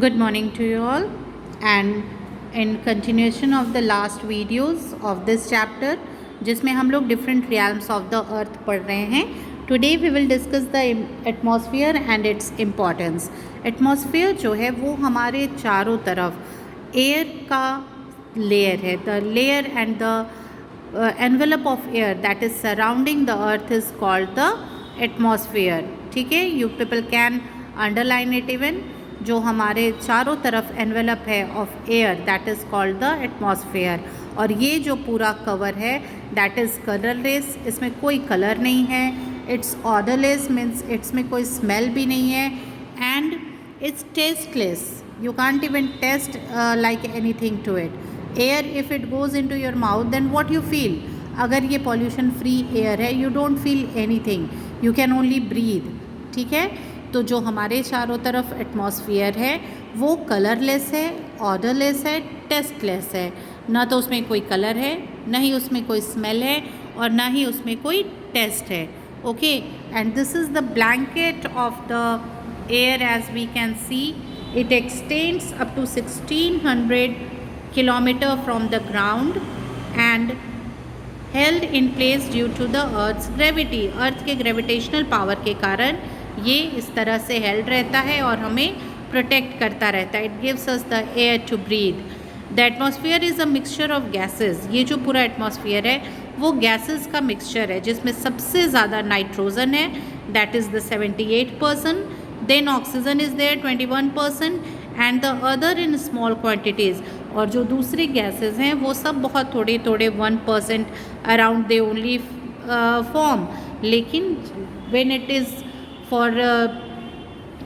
Good morning to you all, and in continuation of the last videos of this chapter जिसमें हम लोग different realms of the earth पढ़ रहे हैं. Today we will discuss the atmosphere and its importance. Atmosphere जो है वो हमारे चारों तरफ air का layer है. The layer and the envelope of air that is surrounding the earth is called the atmosphere. ठीक है, you people can underline it even. जो हमारे चारों तरफ एनवेलप है of air that is called the atmosphere. और ये जो पूरा कवर है दैट इज़ कलरलेस, इसमें कोई कलर नहीं है. इट्स ऑडरलेस मीन्स इसमें कोई स्मेल भी नहीं है. And it's tasteless, you can't even taste like anything to it. Air if it goes into your mouth then what you feel. अगर ये पॉल्यूशन फ्री एयर है you don't feel anything, you can only breathe. ठीक है, तो जो हमारे चारों तरफ एटमॉस्फेयर है वो कलरलेस है, ऑडरलेस है, टेस्टलेस है. ना तो उसमें कोई कलर है, ना ही उसमें कोई स्मेल है, और ना ही उसमें कोई टेस्ट है. Okay, and this is the blanket of the air as we can see. It extends up to 1600 kilometre from the ground and held in place due to the earth's gravity. Earth के gravitational power के कारण ये इस तरह से held रहता है और हमें प्रोटेक्ट करता रहता है. It gives us the air to breathe. The atmosphere is a mixture of gases. ये जो पूरा एटमॉस्फेयर है वो गैसेस का मिक्सचर है जिसमें सबसे ज़्यादा नाइट्रोजन है that is the 78%. Then oxygen is there 21% and the other in small quantities. और जो दूसरी गैसेस हैं वो सब बहुत थोड़े थोड़े 1% अराउंड दे ओनली फॉर्म. लेकिन when it is for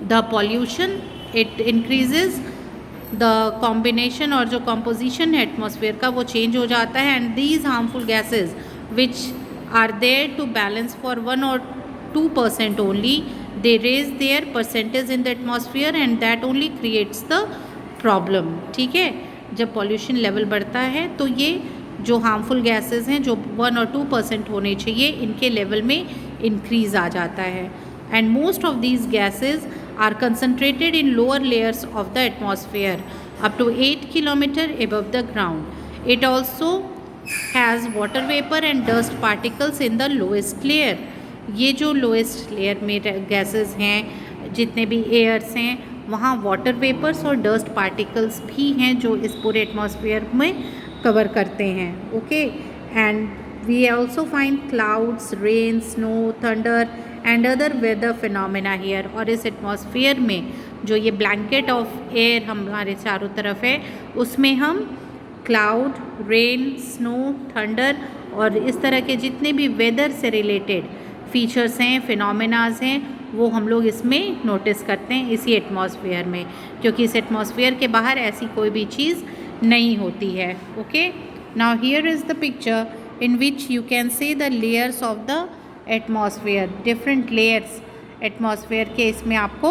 the pollution it increases the combination और जो composition है atmosphere का वो change हो जाता है. and these harmful gases which are there to balance for 1 or 2% only, they raise their percentage in the atmosphere and that only creates the problem. ठीक है, जब pollution level बढ़ता है तो ये जो harmful gases हैं जो 1 और 2% होने चाहिए इनके level में increase आ जाता है. And most of these gases are concentrated in lower layers of the atmosphere up to 8 kilometer above the ground. It also has water vapor and dust particles in the lowest layer. ये जो lowest layer में gases हैं, जितने भी airs हैं, वहाँ water vapors और dust particles भी हैं जो इस पूरे atmosphere में cover करते हैं. Okay, and we also find clouds, rain, snow, thunder and other weather phenomena here. और इस एटमॉस्फेयर में जो ये ब्लैंकेट ऑफ एयर हमारे चारों तरफ है उसमें हम क्लाउड, रेन, स्नो, थंडर और इस तरह के जितने भी वेदर से रिलेटेड फीचर्स हैं, फिनोमेनाज हैं, वो हम लोग इसमें नोटिस करते हैं इसी एटमॉस्फेयर में, क्योंकि इस एटमॉस्फेयर के बाहर ऐसी कोई भी चीज़ नहीं होती है. Okay, now here is the picture in which you can see the layers of the atmosphere. Different layers atmosphere के इसमें आपको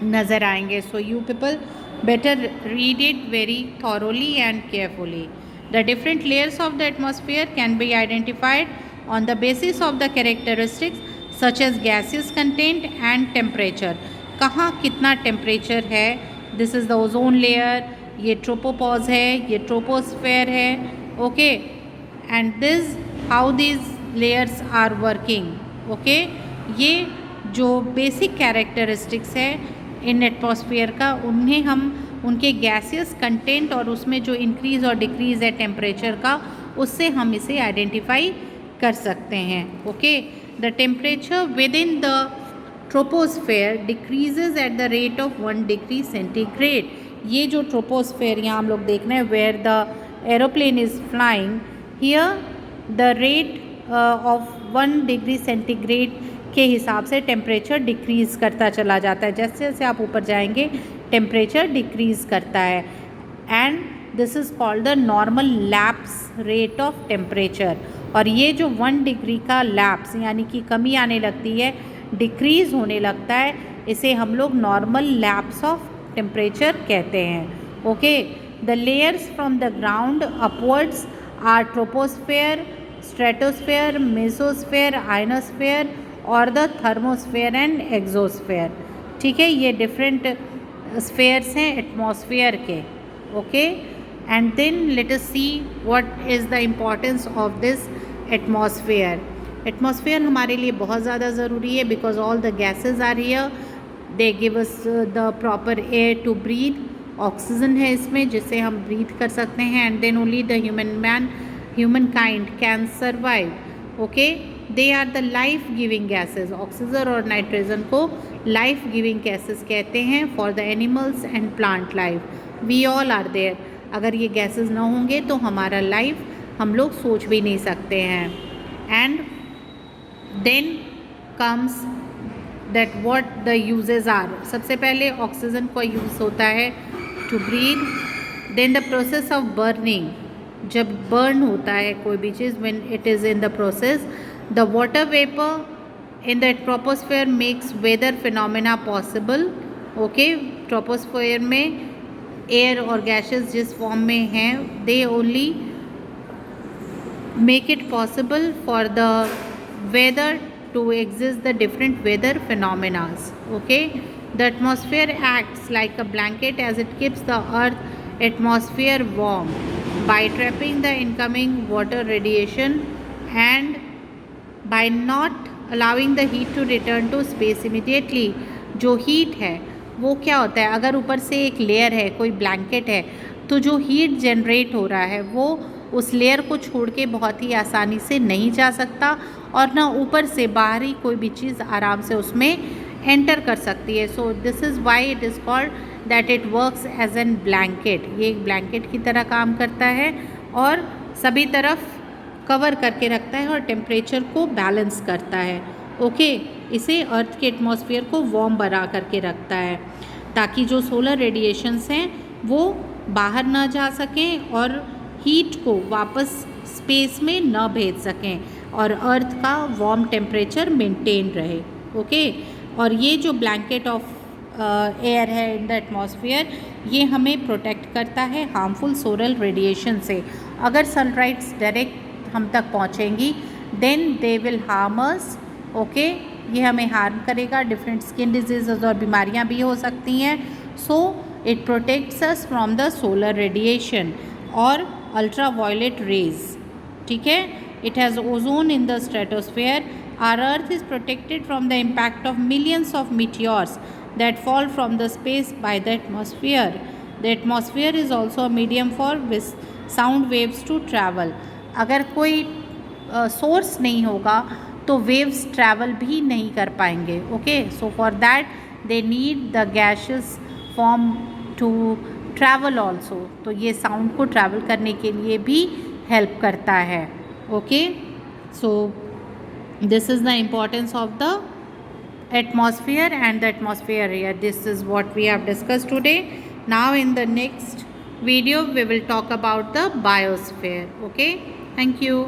नज़र आएंगे. So you people better read it very thoroughly and carefully. The different layers of the atmosphere can be identified on the basis of the characteristics such as gases content and temperature. कहाँ कितना temperature है. This is the ozone layer, ये tropopause है, ये troposphere है. Okay, and this how this layers are working. Okay, ये जो basic characteristics है इन एटमॉस्फेयर का उन्हें हम उनके गैसियस कंटेंट और उसमें जो इंक्रीज़ और डिक्रीज़ है टेम्परेचर का उससे हम इसे आइडेंटिफाई कर सकते हैं. Okay, the temperature within the troposphere decreases at the rate of 1 degree centigrade. ये जो ट्रोपोस्फेयर यहाँ हम लोग देख रहे हैं where the aeroplane is flying, here the rate of 1 degree centigrade के हिसाब से टेम्परेचर डिक्रीज़ करता चला जाता है. जैसे जैसे आप ऊपर जाएंगे टेम्परेचर डिक्रीज़ करता है. And this is called the normal lapse rate of temperature. और ये जो 1 डिग्री का लैप्स यानी कि कमी आने लगती है, डिक्रीज़ होने लगता है, इसे हम लोग नॉर्मल लैप्स ऑफ टेम्परेचर कहते हैं. Okay, the layers from the ground upwards are troposphere, stratosphere, mesosphere, ionosphere और द थर्मोस्फेयर एंड एक्सोस्फेयर. ठीक है, ये डिफरेंट स्फेयर्स हैं एटमॉस्फेयर के, okay. And then let us see what is the importance of this atmosphere. Atmosphere हमारे लिए बहुत ज़्यादा ज़रूरी है because all the gases are here, they give us the proper air to breathe. Oxygen है इसमें जिससे हम ब्रीथ कर सकते हैं, and then only the human kind can survive, okay. They are the life giving gases. Oxygen और nitrogen को life giving gases कहते हैं for the animals and plant life. We all are there. अगर ये gases ना होंगे तो हमारा लाइफ हम लोग सोच भी नहीं सकते हैं। And then comes that what the usages are. सबसे पहले ऑक्सीजन का यूज़ होता है to breathe. Then the process of burning, जब बर्न होता है कोई भी चीज़, when it is in the process, the water vapour in the troposphere makes weather phenomena possible, okay. Troposphere में एयर और गैसेस जिस फॉर्म में हैं, they only make it possible for the weather to exist, the different weather phenomena, okay. The atmosphere acts like a blanket as it keeps the earth atmosphere warm by trapping the incoming water radiation and by not allowing the heat to return to space immediately। जो heat है वो क्या होता है, अगर ऊपर से एक लेयर है, कोई ब्लैंकेट है, तो जो हीट जनरेट हो रहा है वो उस लेयर को छोड़ के बहुत ही आसानी से नहीं जा सकता, और ना ऊपर से बाहरी कोई भी चीज़ आराम से उसमें एंटर कर सकती है। So this is why it is called that it works as an blanket. ये एक ब्लैंकेट की तरह काम करता है और सभी तरफ कवर करके रखता है और टेम्परेचर को बैलेंस करता है, ओके। इसे अर्थ के एटमॉस्फेयर को वार्म बना करके रखता है ताकि जो सोलर रेडिएशंस हैं वो बाहर ना जा सकें और हीट को वापस स्पेस में न भेज सकें और अर्थ का वार्म टेम्परेचर मेंटेन रहे, ओके। और ये जो ब्लैंकेट ऑफ एयर है इन द एटमॉस्फेयर, ये हमें प्रोटेक्ट करता है हार्मफुल सोलर रेडिएशन से। अगर सनलाइट्स डायरेक्ट हम तक पहुँचेंगी then they will harm us, okay. ये हमें हार्म करेगा, डिफरेंट स्किन डिजीज़ और बीमारियाँ भी हो सकती हैं। So it protects us from the solar radiation और ultraviolet rays, ठीक है। It has ozone in the stratosphere. Our Earth is protected from the impact of millions of meteors that fall from the space by the atmosphere. The atmosphere is also a medium for sound waves to travel. अगर कोई source नहीं होगा तो waves travel भी नहीं कर पाएंगे, okay. So for that they need the gases form to travel also. तो ये साउंड को ट्रैवल करने के लिए भी हेल्प करता है, okay. So this is the importance of the atmosphere and the atmosphere air. This is what we have discussed today. Now in the next video we will talk about the biosphere, okay। Thank you।